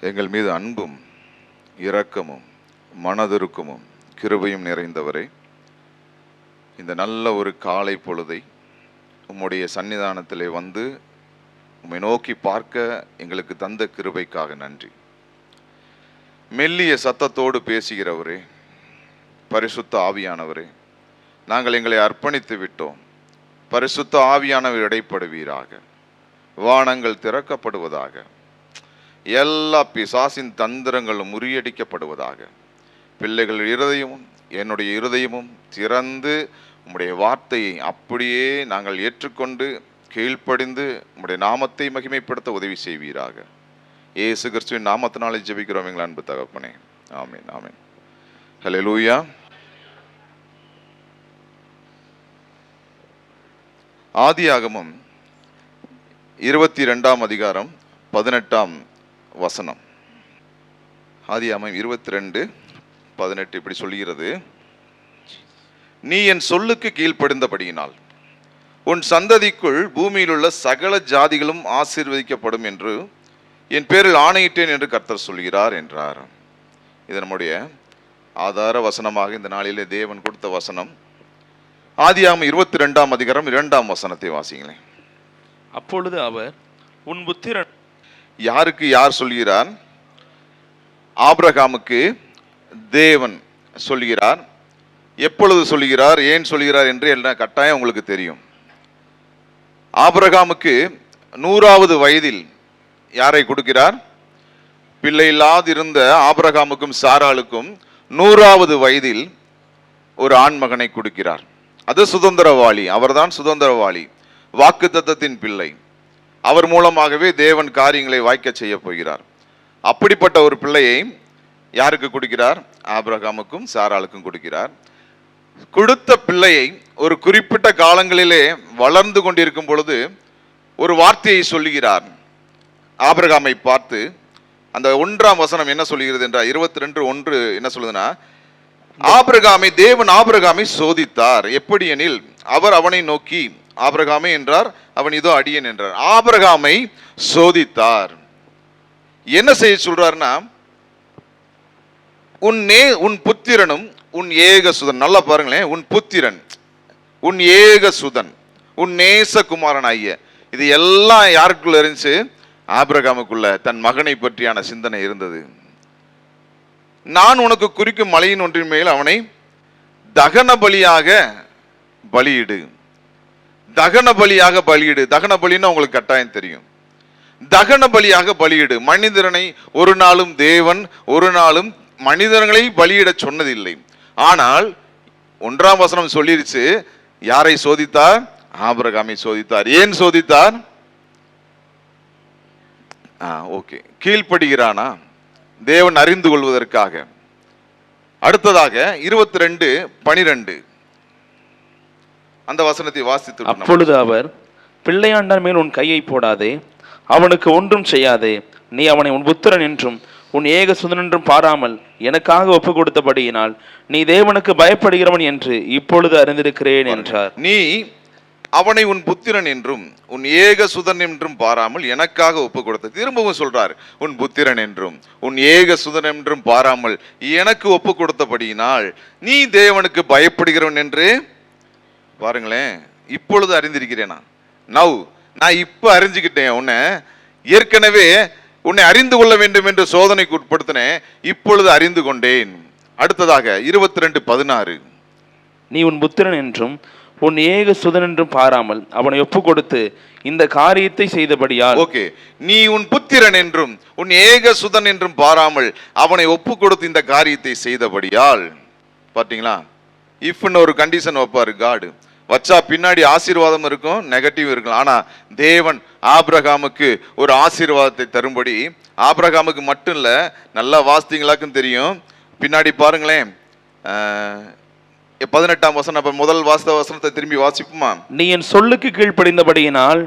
எங்கள் மீது அன்பும் இரக்கமும் மனதிருக்கமும் கிருபையும் நிறைந்தவரே, இந்த நல்ல ஒரு காலை பொழுதை உம்முடைய சன்னிதானத்திலே வந்து உம்மை நோக்கி பார்க்க எங்களுக்கு தந்த கிருபைக்காக நன்றி. மெல்லிய சத்தத்தோடு பேசுகிறவரே, பரிசுத்த ஆவியானவரே, நாங்கள் எங்களை அர்ப்பணித்து விட்டோம். பரிசுத்த ஆவியானவர் இடைப்படுவீராக. வானங்கள் திறக்கப்படுவதாக. எல்லா பிசாசின் தந்திரங்களும் முறியடிக்கப்படுவதாக. பிள்ளைகள் இருதயமும் என்னுடைய இருதயமும் திறந்து உம்முடைய வார்த்தையை அப்படியே நாங்கள் ஏற்றுக்கொண்டு கீழ்ப்படிந்து உம்முடைய நாமத்தை மகிமைப்படுத்த உதவி செய்வீராக. இயேசு கிறிஸ்துவின் நாமத்தினாலே ஜெபிக்கிறோம் எங்கள் அன்பு தகப்பனே. ஆமென், ஆமென். ஹல்லேலூயா. ஆதியாகமம் 22 அதிகாரம் 18 வசனம். ஆதியாகமம் 22:18 இப்படி சொல்கிறது: நீ என் சொல்லுக்கு கீழ்ப்படிந்தபடியினால் உன் சந்ததிக்குள் பூமியில் உள்ள சகல ஜாதிகளும் ஆசீர்வதிக்கப்படும் என்று என் பேரில் ஆணையிட்டேன் என்று கர்த்தர் சொல்கிறார் என்றார். இது நம்முடைய ஆதார வசனமாக இந்த நாளிலே தேவன் கொடுத்த வசனம். ஆதியாகமம் 22 அதிகாரம் 2 வசனத்தை வாசிங்களேன். அப்பொழுது அவர், உன் புத்திரன். யாருக்கு யார் சொல்கிறார்? ஆபிரகாமுக்கு தேவன் சொல்கிறார். எப்பொழுது சொல்கிறார், ஏன் சொல்கிறார் என்று எல்லாம் கட்டாயம் உங்களுக்கு தெரியும். ஆபிரகாமுக்கு 100வது வயதில் யாரை கொடுக்கிறார்? பிள்ளை இல்லாதிருந்த ஆபிரகாமுக்கும் சாராளுக்கும் 100வது வயதில் ஒரு ஆண்மகனை கொடுக்கிறார். அது சுதந்திரவாளி. அவர்தான் சுதந்திரவாளி, வாக்குத்தத்தத்தின் பிள்ளை. அவர் மூலமாகவே தேவன் காரியங்களை வாய்க்க செய்ய போகிறார். அப்படிப்பட்ட ஒரு பிள்ளையை யாருக்கு கொடுக்கிறார்? ஆபிரகாமுக்கும் சாராளுக்கும் கொடுக்கிறார். கொடுத்த பிள்ளையை ஒரு குறிப்பிட்ட காலங்களிலே வளர்ந்து கொண்டிருக்கும் பொழுது ஒரு வார்த்தையை சொல்லுகிறார். ஆபிரகாமை பார்த்து அந்த 1 வசனம் என்ன சொல்லுகிறது என்றால் 22:1 என்ன சொல்லுதுன்னா, தேவன் ஆபிரகாமை சோதித்தார். எப்படி எனில், அவர் அவனை நோக்கி ஆபிரகாமே என்றார், அவன் இதோ அடியேன் என்றார். ஆபிரகாமை சோதித்தார். என்ன செய்ய சொல்றாருன்னா, உன் புத்திரனும் உன் ஏகசுதன். நல்லா பாருங்களேன், உன் புத்திரன், உன் ஏகசுதன், உன் நேசகுமாரன் ஐய. இது எல்லாம் யாருக்குள்ள இருந்துச்சு? ஆபிரகாமுக்குள்ள தன் மகனை பற்றியான சிந்தனை இருந்தது. நான் உனக்கு குறிக்கும் மலையின் ஒன்றின் மேல் அவனை தகன பலியாக பலியிடு. தகன பலியாக பலியிடு. தகன பலின்னா உங்களுக்கு கட்டாயம் தெரியும். தகன பலியாக பலியிடு. மனிதனை ஒரு நாளும் தேவன் ஒரு நாளும் மனிதர்களை பலியிட சொன்னதில்லை. ஆனால் 1 வசனம் சொல்லிருச்சு, யாரை சோதித்தார்? ஆபிரகாமை சோதித்தார். ஏன் சோதித்தார்? ஓகே, கீழ்ப்படுகிறானா தேவன் அறிந்து கொள்வதற்காக. அடுத்ததாக 22:12 அந்த வசனத்தை வாசித்து. அப்பொழுது அவர், பிள்ளையாண்டான் மேல் உன் கையை போடாதே, அவனுக்கு ஒன்றும் செய்யாதே. நீ அவனை உன் புத்திரன் என்றும் உன் ஏக சுதன் என்றும் பாராமல் எனக்காக ஒப்பு கொடுத்தபடியினால் நீ தேவனுக்கு பயப்படுகிறவன் என்று இப்பொழுது அறிந்திருக்கிறேன் என்றார். நீ அவனை உன் புத்திரன் என்றும் உன் ஏக சுதன் என்றும் பாராமல் எனக்காக ஒப்பு கொடுத்த. திரும்பவும் சொல்றார், உன் புத்திரன் என்றும் உன் ஏக சுதன் என்றும் பாராமல் எனக்கு ஒப்பு கொடுத்தபடியினால் நீ தேவனுக்கு பயப்படுகிறவன் என்று. பாருங்களேன், இப்பொழுது அறிந்திருக்கிறேனா? நான் இப்ப அறிஞ்சுக்கிட்டேன். உன்னை ஏற்கனவே உன்னை அறிந்து கொள்ள வேண்டும் என்று சோதனைக்கு உட்படுத்தினேன், இப்பொழுது அறிந்து கொண்டேன். அடுத்ததாக 22:16 நீ உன் புத்திரன் என்றும் உன் ஏக சுதன் என்றும் பாராமல் அவனை ஒப்பு கொடுத்து இந்த காரியத்தை செய்தபடியால். ஓகே, நீ உன் புத்திரன் என்றும் உன் ஏக சுதன் என்றும் பாராமல் அவனை ஒப்பு கொடுத்து இந்த காரியத்தை செய்தபடியால். பாத்தீங்களா, இஃப்னு ஒரு கண்டிஷன் வைப்பாரு காடு. வச்சா பின்னாடி ஆசீர்வாதம் இருக்கும், நெகட்டிவ் இருக்கும். ஆனா தேவன் ஆபிரகாமுக்கு ஒரு ஆசீர்வாதத்தை தரும்படி, ஆபிரகாமுக்கு மட்டும் இல்ல, நல்லா வாசித்தீங்களாக்கும் தெரியும். பின்னாடி பாருங்களேன், 18 வசனம். முதல் வசனத்தை திரும்பி வாசிப்போமா? நீ என் சொல்லுக்கு கீழ்ப்படிந்தபடியினால்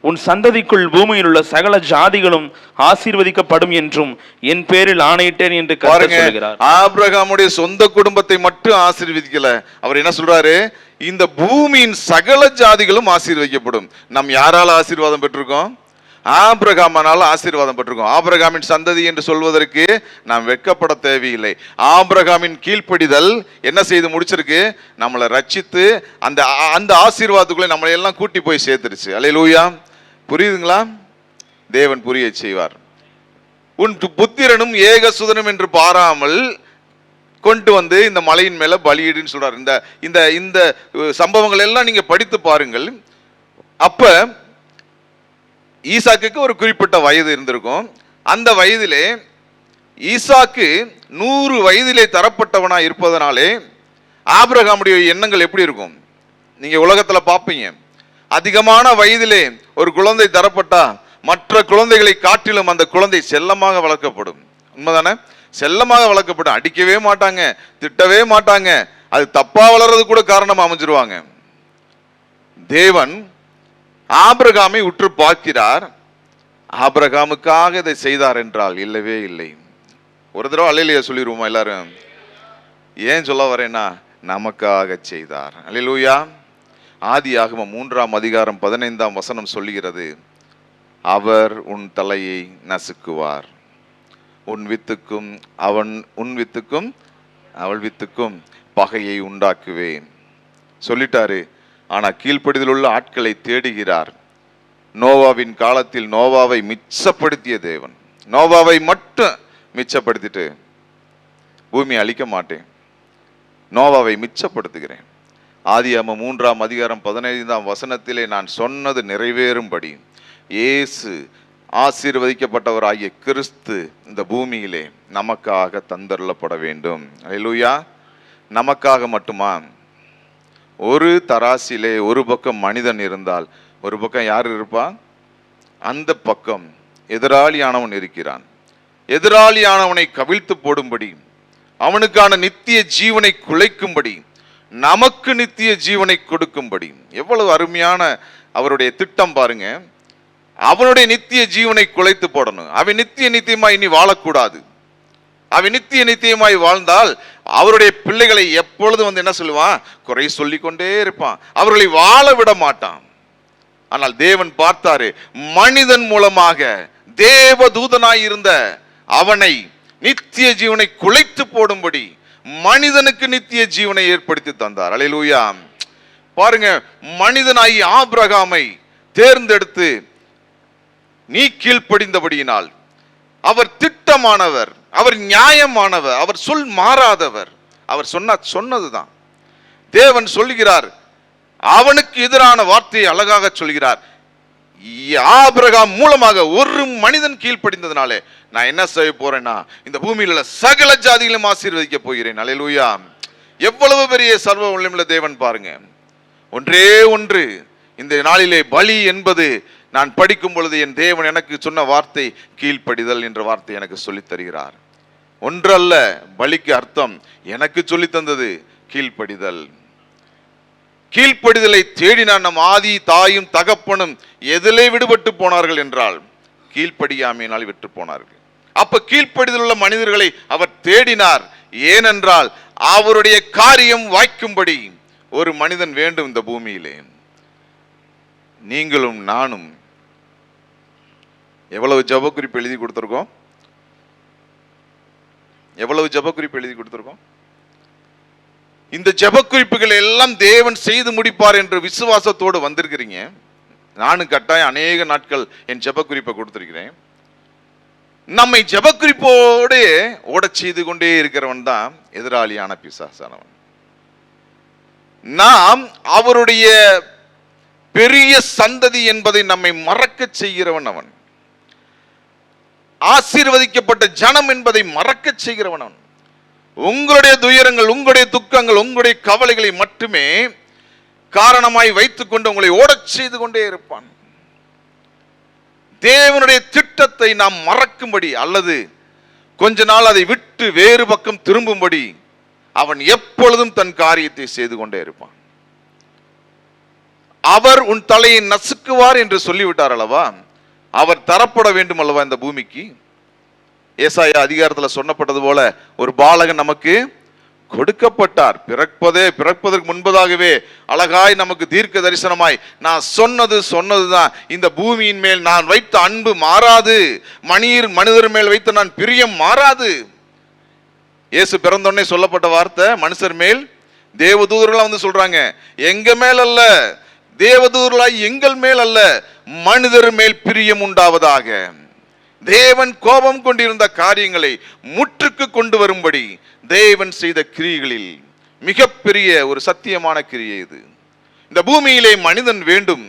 உன் சந்ததிக்குள் பூமியில் உள்ள சகல ஜாதிகளும் ஆசீர்வதிக்கப்படும் என்றும் என் பேரில் ஆணையிட்டேன் என்று சொல்கிறார். ஆபிரகாமுடைய சொந்த குடும்பத்தை மட்டும் ஆசீர்வதிக்கல. அவர் என்ன சொல்றாரு? இந்த பூமியின் சகல ஜாதிகளும் ஆசீர்வதிக்கப்படும். நாம் யாரால ஆசீர்வாதம் பெற்றிருக்கோம்? ஆபிரகாமானால ஆசீர்வாதம் பெற்றிருக்கோம். ஆபிரகாமின் சந்ததி என்று சொல்வதற்கு நாம் வெட்கப்பட தேவையில்லை. ஆபிரகாமின் கீழ்ப்படிதல் என்ன செய்து முடிச்சிருக்கு? நம்மளை ரட்சித்து அந்த அந்த ஆசீர்வாதத்துக்குள்ளே நம்மளை எல்லாம் கூட்டி போய் சேர்த்துருச்சு. அல்லேலூயா. புரியுதுங்களா? தேவன் புரிய செய்வார். உன் புத்திரனும் ஏகசுதனும் என்று பாராமல் கொண்டு வந்து இந்த மலையின் மேல பலியிடுன்னு சொல்றார். இந்த இந்த இந்த சம்பவங்கள் எல்லாம் நீங்க படித்து பாருங்கள். அப்ப ஈசாக்குக்கு ஒரு குறிப்பிட்ட வயது இருந்திருக்கும். அந்த வயதிலே ஈசாக்கு 100 வயதிலே தரப்பட்டவனா இருப்பதனாலே ஆபிரகாமுடைய எண்ணங்கள் எப்படி இருக்கும்? நீங்க உலகத்துல பார்ப்பீங்க, அதிகமான வயதிலே ஒரு குழந்தை தரப்பட்டா மற்ற குழந்தைகளை காட்டிலும் அந்த குழந்தை செல்லமாக வளர்க்கப்படும். உண்மைதானே? செல்லமாக வளர்க்கப்படும். அடிக்கவே மாட்டாங்க, திட்டவே மாட்டாங்க. அது தப்பா வளர்றது கூட காரணமா அமைஞ்சிருவாங்க. தேவன் ஆபிரகாமை உற்று பார்க்கிறார். ஆபிரகாமுக்காக இதை செய்தார் என்றால் இல்லவே இல்லை. ஒரு தடவை அல்லேலூயா சொல்லிடுவோமா எல்லாரும்? ஏன் சொல்ல வரேன்னா, நமக்காக செய்தார். அல்லேலூயா. ஆதியாகமம் 3ஆம் அதிகாரம் 15ஆம் வசனம் சொல்லுகிறது, அவர் உன் தலையை நசுக்குவார், உன் வித்துக்கும் அவள் வித்துக்கும் பகையை உண்டாக்குவேன் சொல்லிட்டாரு. ஆனா கீழ்ப்படிதல் உள்ள ஆட்களை தேடுகிறார். நோவாவின் காலத்தில் நோவாவை மிச்சப்படுத்திய தேவன், நோவாவை மட்டும் மிச்சப்படுத்திட்டு பூமி அழிக்க மாட்டேன், நோவாவை மிச்சப்படுத்துகிறேன். ஆதியாகமம் 3ஆம் அதிகாரம் 15ஆம் வசனத்திலே நான் சொன்னது நிறைவேறும்படி இயேசு ஆசீர்வதிக்கப்பட்டவராகிய கிறிஸ்து இந்த பூமியிலே நமக்காக தந்தருளப்பட வேண்டும். அல்லேலூயா. நமக்காக மட்டுமா? ஒரு தராசிலே ஒரு பக்கம் மனிதன் இருந்தால் ஒரு பக்கம் யார் இருப்பா? அந்த பக்கம் எதிராளியானவன் இருக்கிறான். எதிராளியானவனை கவிழ்த்து போடும்படி, அவனுக்கான நித்திய ஜீவனை குலைக்கும்படி, நமக்கு நித்திய ஜீவனை கொடுக்கும்படி. எவ்வளவு அருமையான அவருடைய திட்டம் பாருங்க. அவனுடைய நித்திய ஜீவனை குலைத்து போடணும். அவன் நித்தியமாய் இனி வாழக்கூடாது. அவன் நித்தியமாய் வாழ்ந்தால் அவருடைய பிள்ளைகளை எப்பொழுதும் என்ன சொல்லுவான்? குறை சொல்லிக் கொண்டே இருப்பான். அவர்களை வாழ விட மாட்டான். ஆனால் தேவன் பார்த்தாரு, மனிதன் மூலமாக தேவ தூதனாய் இருந்த அவனை நித்திய ஜீவனை குலைத்து போடும்படி மனிதனுக்கு நித்திய ஜீவனை ஏற்படுத்தி தந்தார். அல்லேலூயா. பாருங்க, மனிதனாகி ஆபிரகாமை தேர்ந்தெடுத்து நீ கீழ்ப்படிந்தபடியினால் அவர் திட்டமானவர், அவர் நியாயமானவர், அவர் சொல் மாறாதவர். அவர் சொன்னதுதான் தேவன் சொல்லுகிறார். அவனுக்கு எதிரான வார்த்தையை அழகாக சொல்கிறார். ஆபிரகாம் மூலமாக ஒரு மனிதன் கீழ்ப்படிந்ததுனாலே நான் என்ன செய்ய போறேன்னா, இந்த பூமியில் உள்ள சகல ஜாதிகளும் ஆசீர்வதிக்க போகிறேன். அல்லேலூயா. எவ்வளவு பெரிய சர்வ வல்லமையுள்ள தேவன் பாருங்க. ஒன்றே ஒன்று, இந்த நாளிலே பலி என்பது நான் படிக்கும் பொழுது என் தேவன் எனக்கு சொன்ன வார்த்தை கீழ்ப்படிதல் என்ற வார்த்தை எனக்கு சொல்லித் தருகிறார். ஒன்றல்ல, பலிக்கு அர்த்தம் எனக்கு சொல்லி தந்தது கீழ்ப்படிதல். கீழ்ப்படிதலை தேடினான். நம் ஆதி தாயும் தகப்பனும் எதிலே விடுபட்டு போனார்கள் என்றால் கீழ்ப்படியாமையினால் விட்டு போனார்கள். அப்ப கீழ்ப்படிதல் உள்ள மனிதர்களை அவர் தேடினார். ஏனென்றால் அவருடைய காரியம் வாய்க்கும்படி ஒரு மனிதன் வேண்டும் இந்த பூமியிலே. நீங்களும் நானும் எவ்வளவு ஜெப குறிப்பு எழுதி கொடுத்திருக்கோம்? எவ்வளவு ஜெப குறிப்பு எழுதி கொடுத்திருக்கோம்? இந்த ஜெப குறிப்புகள் எல்லாம் தேவன் செய்து முடிப்பார் என்ற விசுவாசத்தோடு வந்திருக்கிறீங்க. நானும் கட்டாயம் அநேக நாட்கள் என் ஜெப குறிப்பை கொடுத்திருக்கிறேன். நம்மை ஜெப குறிப்போடு ஓடச் செய்து கொண்டே இருக்கிறவன் தான் எதிராளியான பிசாசானவன். நாம் அவருடைய பெரிய சந்ததி என்பதை நம்மை மறக்க செய்கிறவன் அவன். ஆசீர்வதிக்கப்பட்ட ஜனம் என்பதை மறக்க செய்கிறவன் அவன். உங்களுடைய துயரங்கள், உங்களுடைய துக்கங்கள், உங்களுடைய கவலைகளை மட்டுமே காரணமாய் வைத்துக் கொண்டு உங்களை ஓடச் செய்து கொண்டே இருப்பான். தேவனுடைய திட்டத்தை நாம் மறக்கும்படி அல்லது கொஞ்ச நாள் அதை விட்டு வேறு பக்கம் திரும்பும்படி அவன் எப்பொழுதும் தன் காரியத்தை செய்து கொண்டே இருப்பான். அவர் உன் தலையை நசுக்குவார் என்று சொல்லிவிட்டார் அல்லவா? அவர் தரப்பட வேண்டும் அல்லவா இந்த பூமிக்கு? ஏசாயா அதிகாரத்தில் சொன்னப்பட்டது போல ஒரு பாலகன் நமக்கு கொடுக்கப்பட்டார். பிறப்பதற்கு முன்பதாகவே அழகாய் நமக்கு தீர்க்க தரிசனமாய் நான் சொன்னதுதான், இந்த பூமியின் மேல் நான் வைத்த அன்பு மாறாது, மனிதர் மேல் வைத்த நான் பிரியம் மாறாது. இயேசு பிறந்தோடனே சொல்லப்பட்ட வார்த்தை மனுஷர் மேல், தேவதூதர்களா வந்து சொல்றாங்க, எங்க மேல் அல்ல, தேவதூதர்களாய் எங்கள் மேல் அல்ல, மனிதர் மேல் பிரியம் உண்டாவதாக. தேவன் கோபம் கொண்டிருந்த காரியங்களை முற்றுக்கு கொண்டு வரும்படி தேவன் செய்த கிரியைகளில் மிகப்பெரிய ஒரு சத்தியமான கிரியை இது. இந்த பூமியிலே மனிதன் வேண்டும்.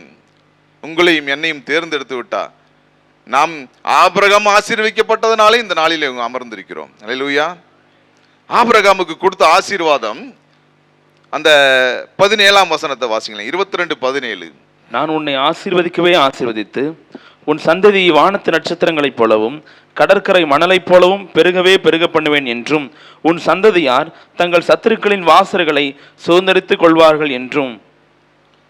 உங்களையும் என்னையும் தேர்ந்தெடுத்து விட்டா நாம் ஆபிரகாம் ஆசீர்வதிக்கப்பட்டதனாலே இந்த நாளிலே அமர்ந்திருக்கிறோம். அல்லேலூயா. ஆபிரகாமுக்கு கொடுத்த ஆசீர்வாதம் அந்த 17ஆம் வசனத்தை வாசிங்களேன். 22:17. நான் உன்னை ஆசீர்வதிக்கவே ஆசீர்வதித்து உன் சந்ததியை வானத்து நட்சத்திரங்களைப் போலவும் கடற்கரை மணலைப் போலவும் பெருகவே பெருக பண்ணுவேன் என்றும் உன் சந்ததியார் தங்கள் சத்துருக்களின் வாசல்களை சுதந்தரித்துக் கொள்வார்கள் என்றும்.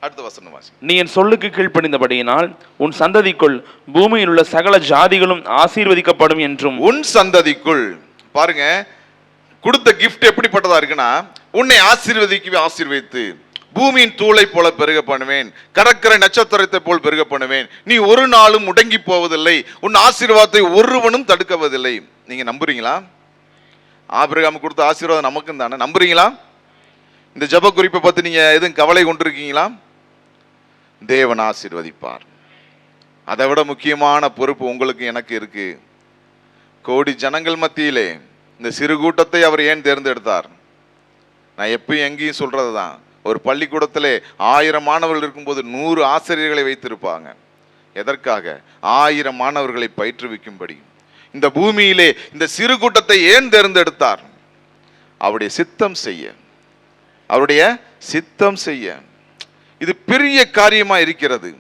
அடுத்த வசனம் வாசி. நீ என் சொல்லுக்கு கீழ்ப்படிந்தபடியினால் உன் சந்ததிக்குள் பூமியில் உள்ள சகல ஜாதிகளும் ஆசீர்வதிக்கப்படும் என்றும். உன் சந்ததிக்குள் பாருங்க, கொடுத்த கிஃப்ட் எப்படிப்பட்டதா இருக்குன்னா, உன்னை ஆசீர்வதிக்கவே ஆசீர்வதித்து பூமியின் தூளை போல பெருக பண்ணுவேன், கடற்கரை நட்சத்திரத்தை போல் பெருக பண்ணுவேன். நீ ஒரு நாளும் முடங்கி போவதில்லை, உன் ஆசீர்வாதத்தை ஒருவனும் தடுக்கவதில்லை. நீங்க நம்புறீங்களா? ஆபிரகாம் கொடுத்த ஆசீர்வாதம் நமக்கும் தானே. நம்புறீங்களா? இந்த ஜெப குறிப்பை பத்தி நீங்க எதுவும் கவலை கொண்டிருக்கீங்களா? தேவன் ஆசீர்வதிப்பார். அதை விட முக்கியமான பொறுப்பு உங்களுக்கு எனக்கு இருக்கு. கோடி ஜனங்கள் மத்தியிலே இந்த சிறு கூட்டத்தை அவர் ஏன் தேர்ந்தெடுத்தார்? நான் எப்பயும் எங்கேயும் சொல்றது தான், ஒரு பள்ளிக்கூடத்திலே 1000 மாணவர்கள் இருக்கும்போது 100 ஆசிரியர்களை வைத்திருப்பாங்க. எதற்காக? 1000 மாணவர்களை பயிற்றுவிக்கும்படி. இந்த பூமியிலே இந்த சிறு கூட்டத்தை ஏன் தேர்ந்தெடுத்தார்? அவருடைய சித்தம் செய்ய, அவருடைய சித்தம் செய்ய. இது பெரிய காரியமா இருக்கிறது.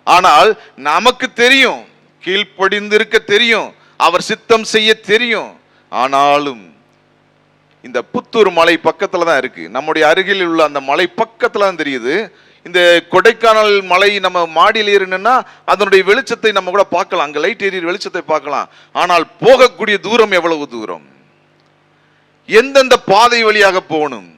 ஆனால் நமக்கு தெரியும், கீழ்ப்படிந்திருக்க தெரியும், அவர் சித்தம் செய்ய தெரியும். ஆனாலும் இந்த புத்தூர் மலை பக்கத்துல தான் இருக்கு, நம்முடைய அருகில் உள்ள அந்த மலை பக்கத்துல தான் தெரியுது. இந்த கொடைக்கானல் மலை நம்ம மாடியில் ஏறினா அதனுடைய வெளிச்சத்தை நம்ம கூட பார்க்கலாம், அங்க லைட் ஏறிய வெளிச்சத்தை பார்க்கலாம். ஆனால் போகக்கூடிய தூரம் எவ்வளவு தூரம், எந்தெந்த பாதை வழியாக போகணும்?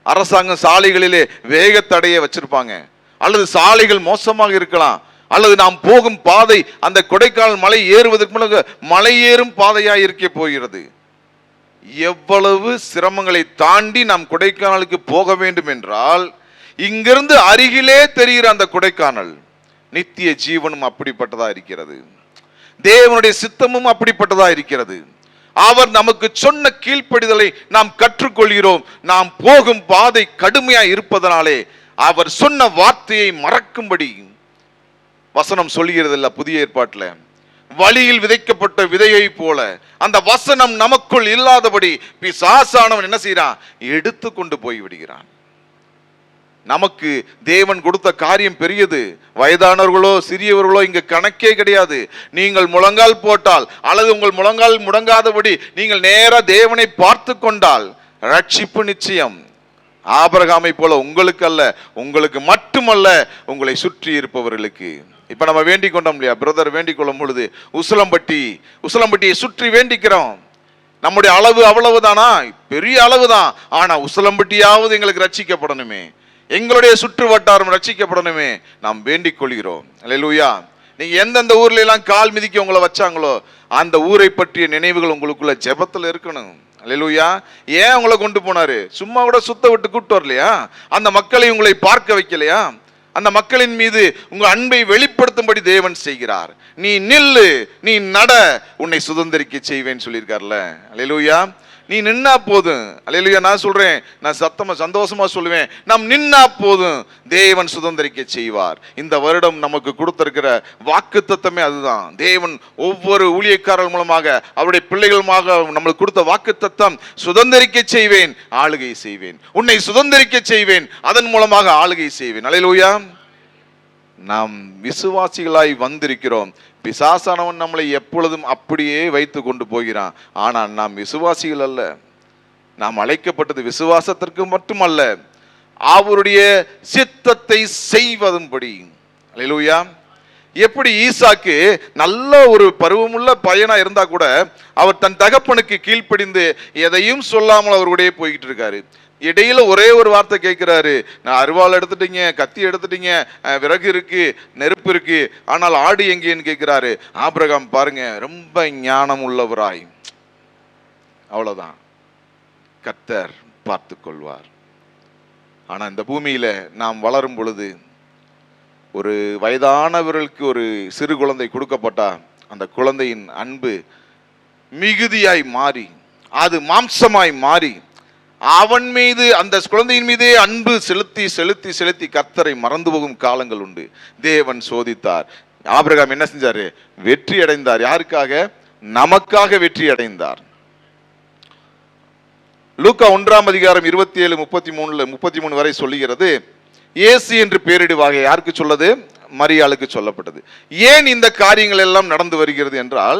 அரசாங்கம் சாலைகளிலே வேகத்தடையை வச்சிருப்பாங்க, அல்லது சாலைகள் மோசமாக இருக்கலாம், அல்லது நாம் போகும் பாதை அந்த கொடைக்கானல் மலை ஏறுவதற்கு முன்னாக மலை ஏறும் பாதையா இருக்க போகிறது. எவ்வளவு சிரமங்களை தாண்டி நாம் கொடைக்கானலுக்கு போக வேண்டும் என்றால், இங்கிருந்து அருகிலே தெரிகிற அந்த கொடைக்கானல் நித்திய ஜீவனும் அப்படிப்பட்டதா இருக்கிறது, தேவனுடைய சித்தமும் அப்படிப்பட்டதா இருக்கிறது. அவர் நமக்கு சொன்ன கீழ்ப்படிதலை நாம் கற்றுக்கொள்கிறோம். நாம் போகும் பாதை கடுமையா இருப்பதனாலே அவர் சொன்ன வார்த்தையை மறக்கும்படி வசனம் சொல்கிறது இல்ல, புதிய ஏற்பாட்டில் வழியில் விதைக்கப்பட்ட விதையை போல அந்த வசனம் நமக்குள் இல்லாதபடி பிசாசானவன் என்ன செய்யறான்? எடுத்து கொண்டு போய் விடுகிறான். நமக்கு தேவன் கொடுத்த காரியம் பெரியது. வயதானவர்களோ சிறியவர்களோ இங்க கணக்கே கிடையாது. நீங்கள் முழங்கால் போட்டால் அல்லது உங்கள் முழங்கால் முடங்காதபடி நீங்கள் நேரா தேவனை பார்த்து கொண்டால் ரட்சிப்பு நிச்சயம். ஆபிரகாமை போல உங்களுக்கு அல்ல, உங்களுக்கு மட்டுமல்ல, உங்களை சுற்றி இருப்பவர்களுக்கு. இப்ப நம்ம வேண்டிக் கொண்டோம் இல்லையா, பிரதர் வேண்டிக் கொள்ளும் பொழுது உசிலம்பட்டியை சுற்றி வேண்டிக்கிறோம். நம்முடைய அளவு அவ்வளவுதானா? பெரிய அளவுதான். ஆனா உசிலம்பட்டியாவது எங்களுக்கு ரட்சிக்கப்படணுமே, எங்களுடைய சுற்று வட்டாரம் ரட்சிக்கப்படணுமே, நாம் வேண்டிக் கொள்கிறோம். அல்லேலூயா. நீங்க எந்தெந்த ஊர்ல எல்லாம் கால் மிதிக்க உங்களை வச்சாங்களோ அந்த ஊரை பற்றிய நினைவுகள் உங்களுக்குள்ள ஜெபத்துல இருக்கணும். அல்லேலூயா. ஏன் உங்களை கொண்டு போனாரு? சும்மா கூட சுத்த விட்டு கூட்டு வரலையா? அந்த மக்களை உங்களை பார்க்க வைக்கலையா? அந்த மக்களின் மீது உங்க அன்பை வெளிப்படுத்தும்படி தேவன் செய்கிறார். நீ நில்லு, நீ நட, உன்னை சுதந்திரிக்க செய்வேன்னு சொல்லியிருக்கார்ல. அல்லேலூயா. நீ நின்னா போதும். அல்லேலூயா. நான் சொல்றேன், நான் சந்தோஷமா சொல்லுவேன், நாம் நின்னா போதும், தேவன் சுதந்திரிக்க செய்வார். இந்த வருடம் நமக்கு கொடுத்திருக்கிற வாக்குத்தத்தமே அதுதான். தேவன் ஒவ்வொரு ஊழியக்காரர்கள் மூலமாக அவருடைய பிள்ளைகளுமாக நம்மளுக்கு கொடுத்த வாக்குத்தத்தம், சுதந்திரிக்க செய்வேன், ஆளுகை செய்வேன், உன்னை சுதந்திரிக்க செய்வேன், அதன் மூலமாக ஆளுகை செய்வேன். அல்லேலூயா. நாம் விசுவாசிகளாய் வந்திருக்கிறோம். பிசாசானவன் நம்மளை எப்பொழுதும் அப்படியே வைத்து கொண்டு போகிறான். ஆனால் நாம் விசுவாசிகள் அல்ல. நாம் அழைக்கப்பட்டது விசுவாசத்திற்கு மட்டுமல்ல, அவருடைய சித்தத்தை செய்வதும்படி. அல்லேலூயா. எப்படி ஈசாக்கு நல்ல ஒரு பருவமுள்ள பையனா இருந்தா கூட அவர் தன் தகப்பனுக்கு கீழ்ப்படிந்து எதையும் சொல்லாமல் அவருடைய போய்கிட்டு இருக்காரு. இடையில ஒரே ஒரு வார்த்தை கேட்கிறாரு, நான் அருவாள் எடுத்துட்டீங்க, கத்தி எடுத்துட்டீங்க, விறகு இருக்கு, நெருப்பு இருக்கு, ஆனால் ஆடு எங்கேன்னு கேட்கிறாரு. ஆபிரகாம் பாருங்க, ரொம்ப ஞானம் உள்ளவராய், அவ்வளவுதான், கர்த்தர் பார்த்து கொள்வார். ஆனா இந்த பூமியில நாம் வளரும் பொழுது ஒரு வயதானவர்களுக்கு ஒரு சிறு குழந்தை கொடுக்கப்பட்டா அந்த குழந்தையின் அன்பு மிகுதியாய் மாறி அது மாம்சமாய் மாறி அவன் மீது, அந்த குழந்தையின் மீதே அன்பு செலுத்தி செலுத்தி செலுத்தி கர்த்தரை மறந்து போகும் காலங்கள் உண்டு. தேவன் சோதித்தார். ஆபிரகாம் என்ன செஞ்சாரு? வெற்றி அடைந்தார். யாருக்காக? நமக்காக வெற்றி அடைந்தார். லூக்கா 1:27-33 வரை சொல்லுகிறது. இயேசு என்று பெயரிடுவாக யாருக்கு சொல்லது? மரியாளுக்கு சொல்லப்பட்டது. ஏன் இந்த காரியங்கள் எல்லாம் நடந்து வருகிறது என்றால்,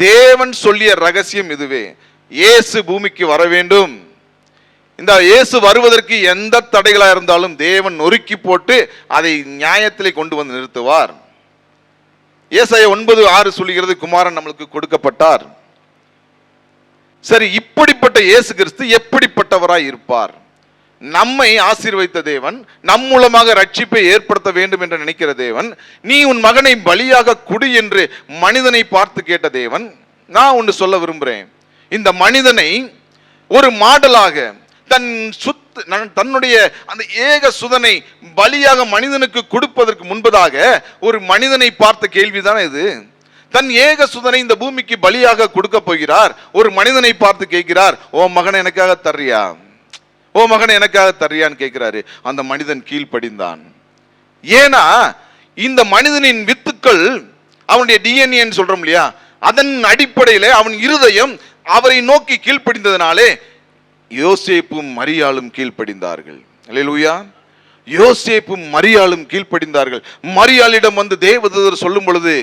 தேவன் சொல்லிய ரகசியம் இதுவே. இயேசு பூமிக்கு வர வேண்டும். இந்த இயேசு வருவதற்கு எந்த தடைகளா இருந்தாலும் தேவன் நொறுக்கி போட்டு அதை நியாயத்திலே கொண்டு வந்து நிறுத்துவார். ஏசாயா 9:6 சொல்லுகிறது, குமாரன் நம்மளுக்கு கொடுக்கப்பட்டார். சரி, இப்படிப்பட்ட இயேசு கிறிஸ்து எப்படிப்பட்டவராய் இருப்பார்? நம்மை ஆசீர்வதித்த தேவன், நம் மூலமாக ரட்சிப்பை ஏற்படுத்த வேண்டும் என்று நினைக்கிற தேவன், நீ உன் மகனை பலியாக குடு என்று மனிதனை பார்த்து கேட்ட தேவன். நான் ஒன்று சொல்ல விரும்புகிறேன். இந்த மனிதனை ஒரு மாடலாக தன்னுடைய அந்த ஏக சுதனை பலியாக மனிதனுக்கு கொடுப்பதற்கு முன்பதாக ஒரு மனிதனை பார்த்த கேள்விதான் இது. தன் ஏக சுதனை இந்த பூமிக்கு பலியாக கொடுக்க போகிறார். ஒரு மனிதனை பார்த்து கேட்கிறார், ஓ மகனை எனக்காக தர்றியா, ஓ மகனை எனக்காக தர்றியான்னு கேட்கிறாரு. அந்த மனிதன் கீழ்ப்படிந்தான். ஏன்னா இந்த மனிதனின் வித்துக்கள், அவனுடைய டிஎன்ஏன்னு சொல்றோம் இல்லையா, அதன் அடிப்படையில அவன் இருதயம் அவரை நோக்கி கீழ்ப்படிந்ததனாலே யோசேப்பும் மரியாளும் கீழ்ப்படிந்தார்கள். அல்லேலூயா. யோசேப்பும் மரியாளும் கீழ்ப்படிந்தார்கள். மரியாளிடம் வந்து தேவதூதர் சொல்லும் பொழுது,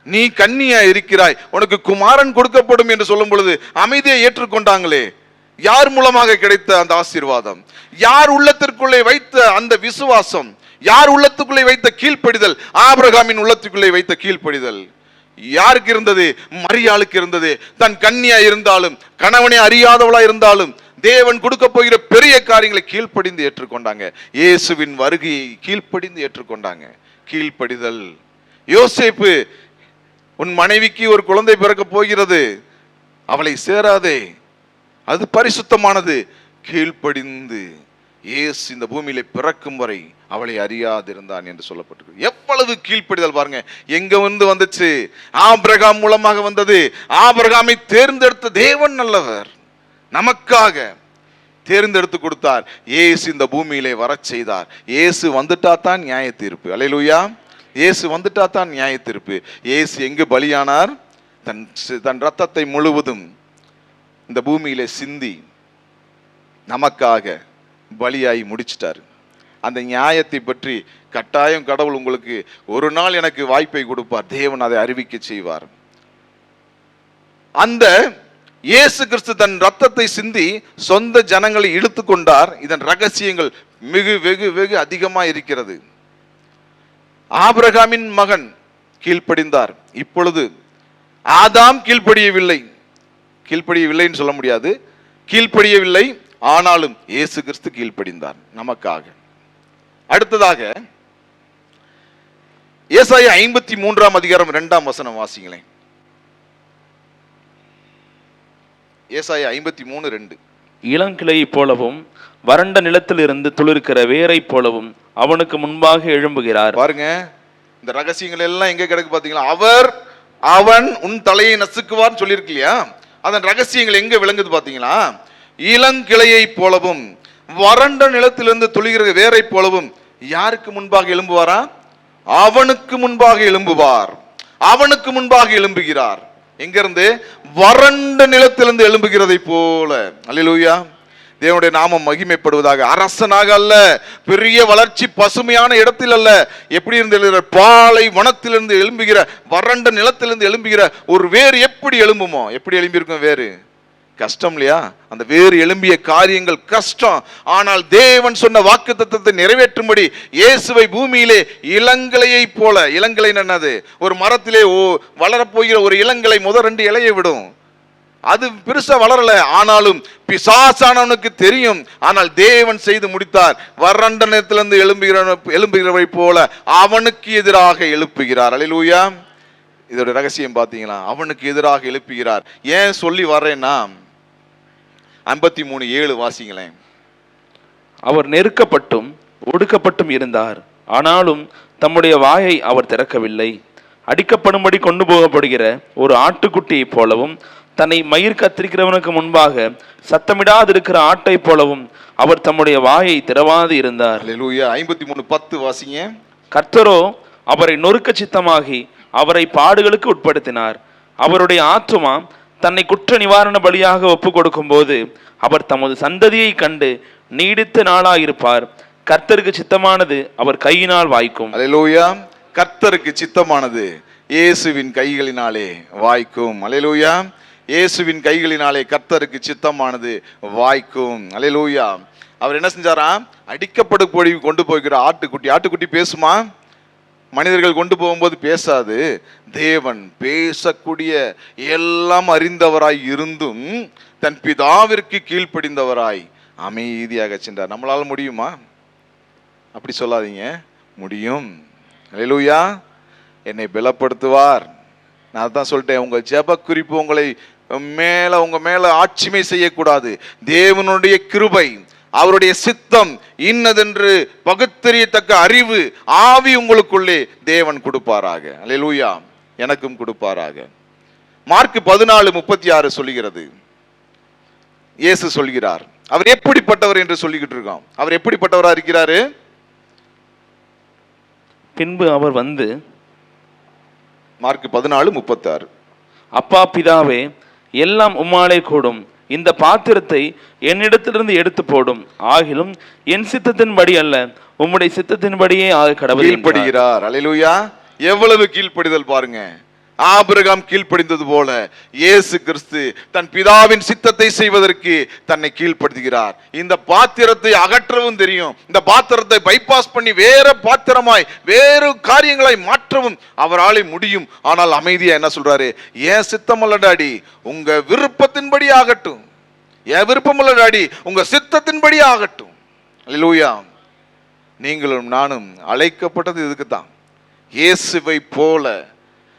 நீ கன்னியா இருக்கிறாய், உனக்கு குமாரன் கொடுக்கப்படும் என்று சொல்லும் பொழுது அமைதியை ஏற்றுக்கொண்டாங்களே. யார் மூலமாக கிடைத்த அந்த ஆசீர்வாதம்? யார் உள்ளத்திற்குள்ளே வைத்த அந்த விசுவாசம்? யார் உள்ளத்துக்குள்ளே வைத்த கீழ்ப்படிதல்? ஆபிரகாமின் உள்ளத்துக்குள்ளே வைத்த கீழ்ப்படிதல் யாருக்கு இருந்தது? மரியாளுக்கு இருந்தது. தன் கன்னியா இருந்தாலும், கணவனை அறியாதவளா இருந்தாலும், தேவன் கொடுக்க போகிற பெரிய காரியங்களை கீழ்ப்படிந்து ஏற்றுக்கொண்டாங்க. இயேசுவின் வருகையை கீழ்ப்படிந்து ஏற்றுக்கொண்டாங்க. கீழ்ப்படிதல். யோசேப்பு, உன் மனைவிக்கு ஒரு குழந்தை பிறக்க போகிறது, அவளை சேராதே, அது பரிசுத்தமானது. கீழ்ப்படிந்து இயேசு இந்த பூமியில பிறக்கும் வரை அவளை அறியாதிருந்தான் என்று சொல்லப்பட்டிருக்கு. எவ்வளவு கீழ்ப்படிதல் பாருங்க. எங்க வந்துச்சு? ஆபிரகாம் மூலமாக வந்தது. ஆபிரகாமை தேர்ந்தெடுத்த தேவன் நல்லவர், நமக்காக தேர்ந்தெடுத்து கொடுத்தார். இயேசு இந்த பூமியிலே வரச் செய்தார். இயேசு வந்துட்டா தான் நியாய தீர்ப்பு. அல்லேலூயா. இயேசு வந்துட்டா தான் நியாய தீர்ப்பு. இயேசு எங்கு பலியானார்? தன் ரத்தத்தை முழுவதும் இந்த பூமியிலே சிந்தி நமக்காக பலியாகி முடிச்சிட்டார். அந்த நியாயத்தை பற்றி கட்டாயம் கடவுள் உங்களுக்கு ஒரு நாள் எனக்கு வாய்ப்பை கொடுப்பார். தேவன் அதை அறிவிக்க செய்வார். அந்த இயேசு கிறிஸ்து தன் ரத்தத்தை சிந்தி சொந்த ஜனங்களை இழுத்து கொண்டார். இதன் ரகசியங்கள் வெகு வெகு அதிகமாக இருக்கிறது. ஆபிரகாமின் மகன் கீழ்ப்படிந்தார். இப்பொழுது ஆதாம் கீழ்ப்படியவில்லைன்னு சொல்ல முடியாது, கீழ்ப்படியவில்லை. ஆனாலும் இயேசு கிறிஸ்து கீழ்ப்படிந்தார் நமக்காக. அடுத்ததாக ஏசாயா 53:2 வாசிங்களேன். ஏசாயா 53:2. இளங்கிளையை போலவும் வறண்ட நிலத்தில் இருந்து துளிர்க்கிற வேரை போலவும் அவனுக்கு முன்பாக எழும்புகிறார். பாருங்க, இந்த ரகசியங்கள் எல்லாம் எங்க கிடக்கு பாத்தீங்களா? அவன் உன் தலையை நசுக்குவார்னு சொல்லியிருக்கு இல்லையா? அதன் ரகசியங்கள் எங்க விளங்குது பாத்தீங்களா? இளங்கிளையை போலவும் வறண்ட நிலத்திலிருந்து துளிர்கிற வேரை போலவும் யாருக்கு முன்பாக எழும்புவாரா? அவனுக்கு முன்பாக எழும்புவார். அவனுக்கு முன்பாக எழும்புகிறார். எங்கிருந்து? வறண்ட நிலத்திலிருந்து எழும்புகிறதை போல. அல்லேலூயா. தேவனுடைய நாமம் மகிமைப்படுவதாக. அரசனாக அல்ல, பெரிய வளர்ச்சி பசுமையான இடத்தில் அல்ல, எப்படி இருந்து பாலை வனத்திலிருந்து எழும்புகிற, வறண்ட நிலத்திலிருந்து எழும்புகிற ஒரு வேர் எப்படி எழும்புமோ? எப்படி எழும்பியிருக்கும் வேறு? கஷ்டம் இல்லையா? அந்த வேறு எழும்பிய காரியங்கள் கஷ்டம். ஆனால் தேவன் சொன்ன வாக்குத்தத்தத்தை நிறைவேற்றும்படி இயேசுவை பூமியிலே இளங்கலையை போல, இளங்கலை என்னது? ஒரு மரத்திலே வளரப்போகிற ஒரு இளங்கலை முதல் 2 இலையை விடும். அது பெருசா வளரல, ஆனாலும் பிசாசானவனுக்கு தெரியும். ஆனால் தேவன் செய்து முடித்தார். வறண்ட நேரத்திலிருந்து எழும்புகிறவை போல அவனுக்கு எதிராக எழுப்புகிறார். அல்லேலூயா. இதோட ரகசியம் பாத்தீங்களா? அவனுக்கு எதிராக எழுப்புகிறார். ஏன் சொல்லி வர்றேன்னா 53:7 வாசிங்களேன். அவர் நெருக்கப்பட்டும் ஒடுக்கப்பட்டும் இருந்தார், ஆனாலும் தம்முடைய வாயை அவர் திறக்கவில்லை. அடிக்கப்படும்படி கொண்டு போகப்படுகிற ஒரு ஆட்டுக்குட்டியை போலவும், தன்னை மயிர் கத்திரிக்கிறவனுக்கு முன்பாக சத்தமிடாதிருக்கிற ஆட்டை போலவும் அவர் தம்முடைய வாயை திறவாது இருந்தார். அல்லேலூயா. 53:10 வாசிங்க. கர்த்தரோ அவரை நொறுக்க சித்தமாகி அவரை பாடுகளுக்கு உட்படுத்தினார். அவருடைய ஆத்துமா தன்னை குற்ற நிவாரண பலியாக ஒப்பு கொடுக்கும் போது அவர் தமது சந்ததியை கண்டு நீடித்த நாளாயிருப்பார். கர்த்தருக்கு சித்தமானது அவர் கையினால் வாய்க்கும். அல்லேலூயா. கர்த்தருக்கு சித்தமானது இயேசுவின் கைகளினாலே வாய்க்கும். அல்லேலூயா. இயேசுவின் கைகளினாலே கர்த்தருக்கு சித்தமானது வாய்க்கும். அல்லேலூயா. அவர் என்ன செஞ்சாரா? அடிக்கப்படும் கொண்டு போகிற ஆட்டுக்குட்டி பேசுமா? மனிதர்கள் கொண்டு போகும்போது பேசாது. தேவன் பேசக்கூடிய, எல்லாம் அறிந்தவராய் இருந்தும் தன் பிதாவிற்கு கீழ்ப்படிந்தவராய் அமைதியாக சென்றார். நம்மளால முடியுமா? அப்படி சொல்லாதீங்க, முடியும். அல்லேலூயா. என்னை பலப்படுத்துவார். நான் தான் சொல்லிட்டேன், உங்க ஜெப குறிப்பு உங்க மேல ஆட்சிமை செய்யக்கூடாது. தேவனுடைய கிருபை, அவருடைய சித்தம் இன்னதென்று பகுத்தறியத்தக்க அறிவு, ஆவி உங்களுக்குள்ளே தேவன் கொடுப்பாராக. அல்லேலூயா. எனக்கும் கொடுப்பாராக. மார்க் 14:36 சொல்லுகிறது. இயேசு சொல்கிறார், அவர் எப்படிப்பட்டவர் என்று சொல்லிக்கிட்டு இருக்கோம். அவர் எப்படிப்பட்டவரா இருக்கிறாரு? பின்பு அவர் வந்து, மார்க் 14:36, அப்பா பிதாவே, எல்லாம் உம்மாலே கூடும். இந்த பாத்திரத்தை என்னிடத்திலிருந்து எடுத்து போடும். ஆகிலும் என் சித்தத்தின்படி அல்ல, உம்முடைய சித்தத்தின்படியே ஆக கடவுள் கீழ்ப்படுகிறார். அல்லேலூயா. எவ்வளவு கீழ்ப்படிதல் பாருங்க. ஆபிரகாம் கீழ்ப்படிந்தது போல இயேசு கிறிஸ்து தன் பிதாவின் சித்தத்தை செய்வதற்கு தன்னை கீழ்ப்படுத்துகிறார். இந்த பாத்திரத்தை அகற்றவும் தெரியும். இந்த பாத்திரத்தை பைபாஸ் பண்ணி வேற பாத்திரமாய் வேறு காரியங்களை மாற்றவும் அவராலே முடியும். ஆனால் அமைதியா என்ன சொல்றாரு? ஏன் சித்தம் அல்ல டாடி, உங்க விருப்பத்தின்படி ஆகட்டும். என் விருப்பம் அல்ல டாடி, உங்க சித்தத்தின்படி ஆகட்டும். அல்லேலூயா. நீங்களும் நானும் அழைக்கப்பட்டது இதுக்கு தான். இயேசுவை போல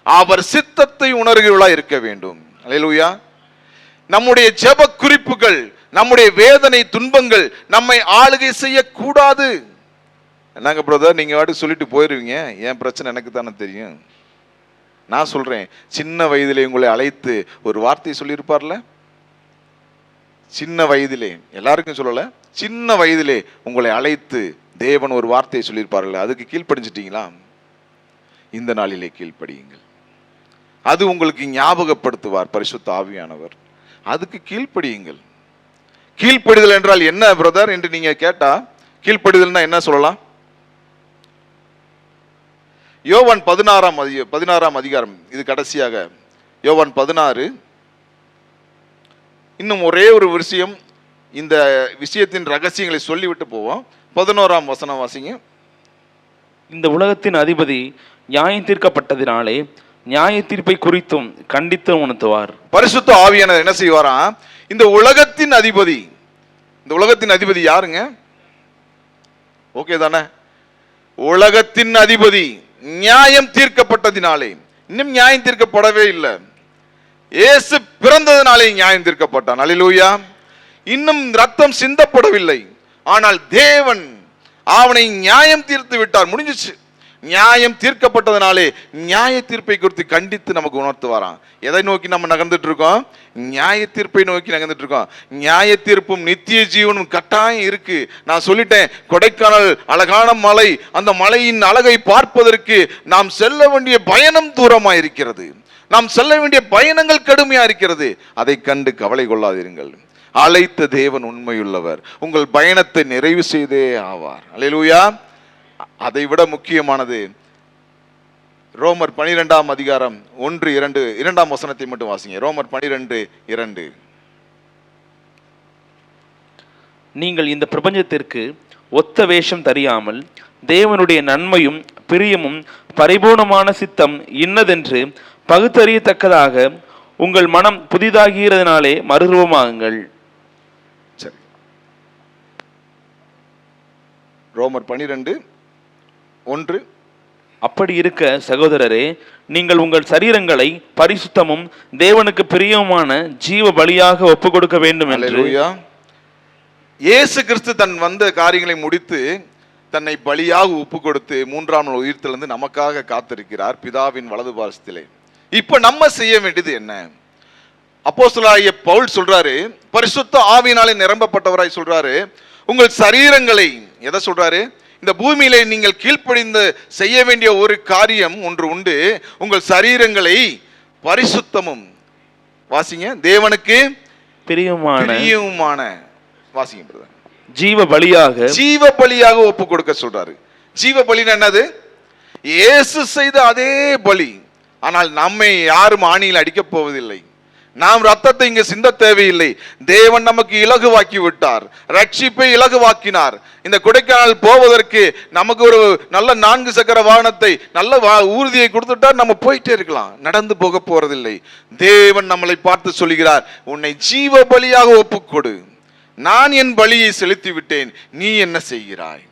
அவர் சித்தத்தை உணர்கிறவர்களா இருக்க வேண்டும். அல்லேலூயா. நம்முடைய ஜெப குறிப்புகள், நம்முடைய வேதனை துன்பங்கள் நம்மை ஆளுகை செய்யக்கூடாது. என்னங்க பிரதர், நீங்க வாட்டி சொல்லிட்டு போயிருவீங்க, என் பிரச்சனை எனக்கு தானே தெரியும். நான் சொல்றேன், சின்ன வயதிலே உங்களை அழைத்து ஒரு வார்த்தை சொல்லியிருப்பார்ல. சின்ன வயதிலே, எல்லாருக்கும் சொல்லல, சின்ன வயதிலே உங்களை அழைத்து தேவன் ஒரு வார்த்தையை சொல்லியிருப்பார்ல, அதுக்கு கீழ்ப்படிஞ்சிட்டீங்களா? இந்த நாளிலே கீழ்ப்படியுங்கள். அது உங்களுக்கு ஞாபகப்படுத்துவார் பரிசுத்த ஆவியானவர். அதுக்கு கீழ்ப்படியுங்கள். கீழ்ப்படிதல் என்றால் என்ன பிரதர் என்று நீங்க கேட்டா, கீழ்ப்படிதல்னா என்ன சொல்லலாம்? யோவான் 16 அதிகாரம், இது கடைசியாக யோவான் 16. இன்னும் ஒரே ஒரு விஷயம், இந்த விஷயத்தின் ரகசியங்களை சொல்லிவிட்டு போவோம். 11ஆம் வசனம் வாசிங்க. இந்த உலகத்தின் அதிபதி நியாயம் தீர்க்கப்பட்டதினாலே நியாய தீர்ப்பை குறித்தும் கண்டித்து உணர்த்துவார். பரிசுத்த ஆவியானவர் என்ன செய்வாராம்? இந்த உலகத்தின் அதிபதி, இந்த உலகத்தின் அதிபதி யாருங்க? ஓகே தானே? உலகத்தின் அதிபதி நியாயம் தீர்க்கப்பட்டதினாலே, இன்னும் நியாயம் தீர்க்கப்படவே இல்லை. இயேசு பிறந்ததினாலே நியாயம் தீர்க்கப்பட்டான். அல்லேலூயா. இன்னும் ரத்தம் சிந்தப்படவில்லை, ஆனால் தேவன் அவனை நியாயம் தீர்த்து விட்டார். முடிஞ்சிச்சு. நியாயம் தீர்க்கப்பட்டதனாலே நியாய தீர்ப்பை குறித்து கண்டித்து நமக்கு உணர்த்துவாராம். எதை நோக்கி நம்ம நகர்ந்துட்டு இருக்கோம்? நியாய தீர்ப்பை நோக்கி நகர்ந்துட்டு இருக்கோம். நியாய தீர்ப்பும் நித்திய ஜீவனும் கட்டாயம் இருக்கு. நான் சொல்லிட்டேன், கொடைக்கானல் அழகான மலை, அந்த மலையின் அழகை பார்ப்பதற்கு நாம் செல்ல வேண்டிய பயணம் தூரமா இருக்கிறது. நாம் செல்ல வேண்டிய பயணங்கள் கடுமையா இருக்கிறது. அதை கண்டு கவலை கொள்ளாதீர்கள். அழைத்த தேவன் உண்மையுள்ளவர், உங்கள் பயணத்தை நிறைவு செய்தே ஆவார். அல்லேலூயா. அதை விட முக்கியமானது ரோமர் 12ஆம் அதிகாரம் 1-2 2ஆம் வசனத்தை மட்டும் வாசிங்க. ரோமர் 12:2. நீங்கள் இந்த பிரபஞ்சத்திற்கு ஒத்த வேஷம் தெரியாமல் தேவனுடைய நன்மையும் பிரியமும் பரிபூர்ணமான சித்தம் இன்னதென்று பகுத்தறியத்தக்கதாக உங்கள் மனம் புதிதாகிறதுனாலே மறுரூபமாகுங்கள். சரி, ரோமர் 12:1. அப்படி இருக்க சகோதரரே, நீங்கள் உங்கள் சரீரங்களை பரிசுத்தமும் தேவனுக்கு பிரியமான ஜீவ பலியாக ஒப்பு கொடுக்க வேண்டும் என்று. அல்லேலூயா. இயேசு கிறிஸ்து தன் வந்த காரியங்களை முடித்து தன்னை பலியாக ஒப்பு கொடுத்து 3ஆம் நாள் உயிர்த்தெழுந்து நமக்காக காத்திருக்கிறார் பிதாவின் வலது பாரசத்திலே. இப்ப நம்ம செய்ய வேண்டியது என்ன? அப்போஸ்தலனாகிய பவுல் சொல்றாரு, பரிசுத்த ஆவியினாலே நிரம்பப்பட்டவராய் சொல்றாரு, உங்கள் சரீரங்களை, எதை சொல்றாரு? இந்த பூமியிலே நீங்கள் கீழ்ப்படிந்து செய்ய வேண்டிய ஒரு காரியம் ஒன்று உண்டு. உங்கள் சரீரங்களை பரிசுத்தமும், வாசிங்க, தேவனுக்கு பிரியமான, வாசிங்க பிரதர், ஜீவ பலியாக ஒப்பு கொடுக்க சொல்றாரு. ஜீவ பலினா என்னது? இயேசு செய்த அதே பலி. ஆனால் நம்மை யாரும் ஆணியில் அடிக்கப் போவதில்லை. நாம் ரத்தத்தை இங்கு சிந்த தேவையில்லை. தேவன் நமக்கு இலகுவாக்கி விட்டார், ரட்சிப்பை இலகுவாக்கினார். இந்த கொடைக்கானல் போவதற்கு நமக்கு ஒரு நல்ல 4 சக்கர வாகனத்தை, நல்ல ஊர்தியை கொடுத்துட்டார், நம்ம போயிட்டே இருக்கலாம், நடந்து போக போறதில்லை. தேவன் நம்மளை பார்த்து சொல்கிறார், உன்னை ஜீவ பலியாக ஒப்புக்கொடு, நான் என் பலியை செலுத்தி விட்டேன், நீ என்ன செய்கிறாய்?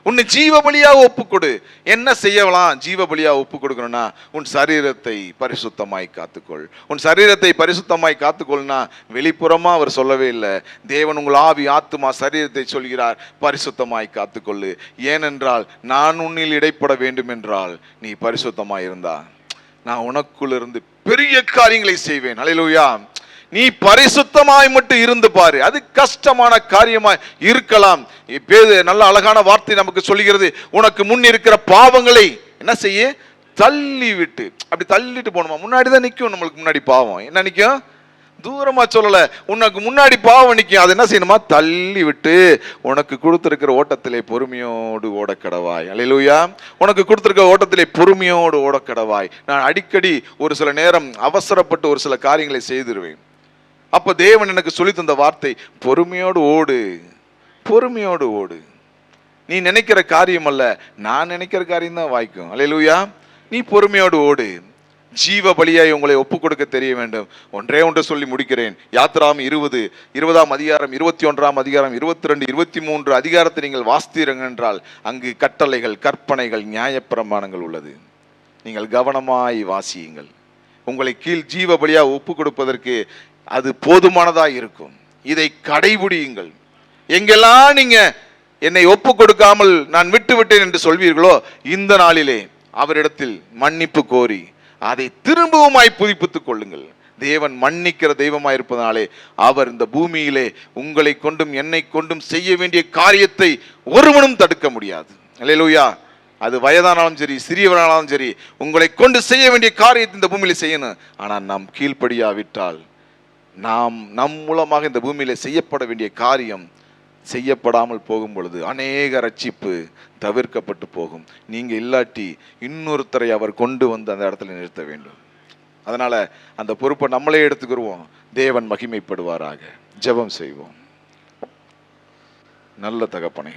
உன்னை ஜீவ பலியாக ஒப்புக்கொடு. என்ன செய்யலாம் ஜீவ பலியாக ஒப்பு கொடுக்கணும்னா, உன் சரீரத்தை பரிசுத்தமாய் காத்துக்கொள். உன் சரீரத்தை பரிசுத்தமாய் காத்துக்கொள்னா வெளிப்புறமா அவர் சொல்லவே இல்லை. தேவன் உங்கள் ஆவி, ஆத்துமா, சரீரத்தை சொல்கிறார், பரிசுத்தமாய் காத்துக்கொள்ளு. ஏனென்றால் நான் உன்னில் இடைப்பட வேண்டும் என்றால் நீ பரிசுத்தமாய் இருந்தா நான் உனக்குள் இருந்து பெரிய காரியங்களை செய்வேன். அல்லேலூயா. நீ பரிசுத்தமாய் மட்டும் இருந்து பாரு. அது கஷ்டமான காரியமாய் இருக்கலாம். நல்ல அழகான வார்த்தை நமக்கு சொல்லுகிறது, உனக்கு முன் இருக்கிற பாவங்களை என்ன செய்ய? தள்ளி விட்டு. அப்படி தள்ளிட்டு போகணுமா? முன்னாடிதான் நிற்கும், நம்மளுக்கு முன்னாடி பாவம் என்ன நிற்கும்? தூரமா சொல்லல, உனக்கு முன்னாடி பாவம் நிற்கும். அது என்ன செய்யணுமா? தள்ளி விட்டு உனக்கு கொடுத்திருக்கிற ஓட்டத்திலே பொறுமையோடு ஓடக்கடவாய். அல்லேலூயா. உனக்கு கொடுத்திருக்கிற ஓட்டத்திலே பொறுமையோடு ஓடக்கடவாய். நான் அடிக்கடி ஒரு சில நேரம் அவசரப்பட்டு ஒரு சில காரியங்களை செய்திருவேன். அப்ப தேவன் எனக்கு சொல்லி தந்த வார்த்தை, பொறுமையோடு ஓடு, பொறுமையோடு ஓடு. நீ நினைக்கிற காரியம் அல்ல, நான் நினைக்கிற காரியம் தான் வாய்க்கும். அல்லேலூயா. நீ பொறுமையோடு ஓடு. ஜீவ பலியாய் உங்களை ஒப்பு கொடுக்க தெரிய வேண்டும். ஒன்றே ஒன்று சொல்லி முடிக்கிறேன். யாத்திராம் 20ஆம் அதிகாரம், 21ஆம் அதிகாரம், 22, 23 அதிகாரத்தை நீங்கள் வாசித்தீர்கள் என்றால் அங்கு கட்டளைகள், கற்பனைகள், நியாயப்பிரமாணங்கள் உள்ளது. நீங்கள் கவனமாய் வாசியுங்கள். உங்களை கீழ் ஜீவ பலியாக ஒப்பு கொடுப்பதற்கு அது போதுமானதாக இருக்கும். இதை கடைபிடியுங்கள். எங்கெல்லாம் நீங்க என்னை ஒப்பு கொடுக்காமல் நான் விட்டு விட்டேன் என்று சொல்வீர்களோ, இந்த நாளிலே அவரிடத்தில் மன்னிப்பு கோரி அதை திரும்பவுமாய் புதுப்பித்துக் கொள்ளுங்கள். தேவன் மன்னிக்கிற தெய்வமாய் இருப்பதனாலே அவர் இந்த பூமியிலே உங்களை கொண்டும் என்னை கொண்டும் செய்ய வேண்டிய காரியத்தை ஒருவனும் தடுக்க முடியாது. அல்லேலூயா. அது வயதானாலும் சரி, சிறியவனாலும் சரி, உங்களை கொண்டு செய்ய வேண்டிய காரியத்தை இந்த பூமியில செய்யணும். ஆனால் நாம் கீழ்ப்படியாவிட்டால் நம் மூலமாக இந்த பூமியில செய்யப்பட வேண்டிய காரியம் செய்யப்படாமல் போகும் பொழுது அநேக ரட்சிப்பு தவிர்க்கப்பட்டு போகும். நீங்க இல்லாட்டி இன்னொருத்தரை அவர் கொண்டு வந்து அந்த இடத்துல நிறுத்த வேண்டும். அதனால அந்த பொறுப்பை நம்மளே எடுத்துக்கிடுவோம். தேவன் மகிமைப்படுவாராக. ஜெபம் செய்வோம். நல்ல தகப்பனே,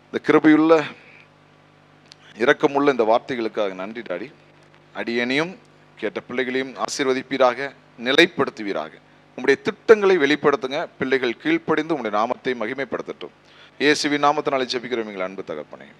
இந்த கிருபையுள்ள இரக்கமுள்ள இந்த வார்த்தைகளுக்காக நன்றி டாடி. அடியனையும் கேட்ட பிள்ளைகளையும் ஆசீர்வதிப்பீராக, நிலைப்படுத்துவீராக. உங்களுடைய திட்டங்களை வெளிப்படுத்துங்க. பிள்ளைகள் கீழ்ப்படிந்து உங்களுடைய நாமத்தை மகிமைப்படுத்தட்டும். இயேசுவின் நாமத்தினாலே ஜெபிக்கிறோம் எங்கள் அன்பு தகப்பனே.